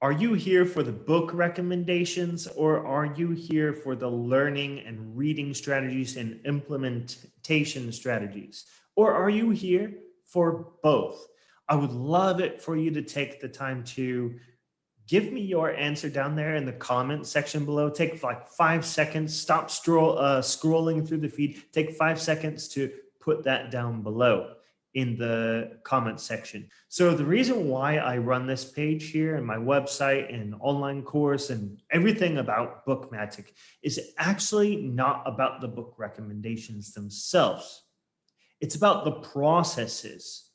Are you here for the book recommendations, or are you here for the learning and reading strategies and implementation strategies? Or are you here for both? I would love it for you to take the time to give me your answer down there in the comment section below. Take like 5 seconds, stop scrolling through the feed. Take 5 seconds to put that down below in the comment section. So the reason why I run this page here and my website and online course and everything about BookMattic is actually not about the book recommendations themselves. It's about the processes,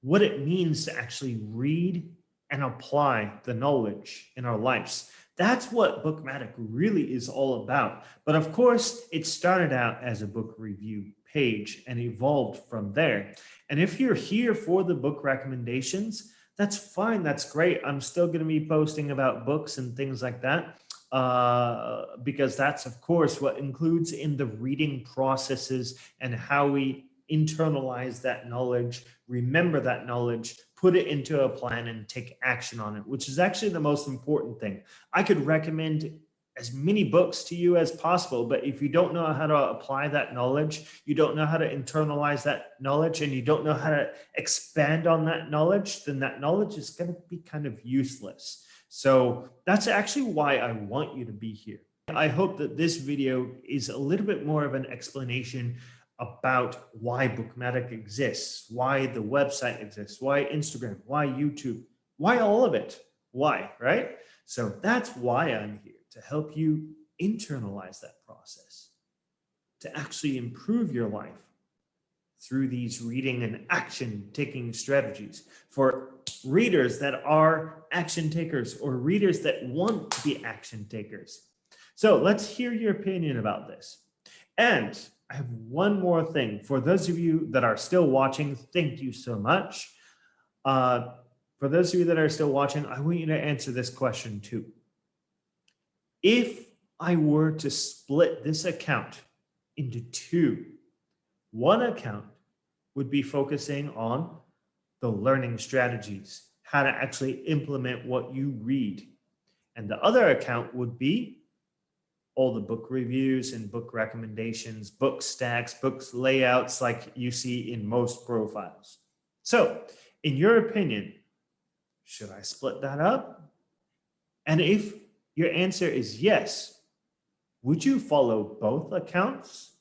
what it means to actually read and apply the knowledge in our lives. That's what BookMattic really is all about. But of course, it started out as a book review page and evolved from there. And if you're here for the book recommendations, that's fine. That's great. I'm still going to be posting about books and things like that, because that's, of course, what includes in the reading processes and how we internalize that knowledge, remember that knowledge, put it into a plan and take action on it, which is actually the most important thing. I could recommend as many books to you as possible, but if you don't know how to apply that knowledge, you don't know how to internalize that knowledge, and you don't know how to expand on that knowledge, then that knowledge is going to be kind of useless. So that's actually why I want you to be here. I hope that this video is a little bit more of an explanation about why BookMattic exists, why the website exists, why Instagram, why YouTube, why all of it, why, right? So that's why I'm here, to help you internalize that process, to actually improve your life through these reading and action taking strategies for readers that are action takers or readers that want to be action takers. So let's hear your opinion about this. And I have one more thing. For those of you that are still watching, thank you so much. For those of you that are still watching, I want you to answer this question too. If I were to split this account into two, one account would be focusing on the learning strategies, how to actually implement what you read. And the other account would be all the book reviews and book recommendations, book stacks, books layouts like you see in most profiles. So, in your opinion, should I split that up? And if your answer is yes, would you follow both accounts?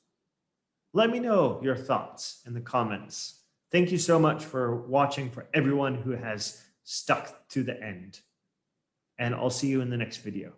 Let me know your thoughts in the comments. Thank you so much for watching, for everyone who has stuck to the end. And I'll see you in the next video.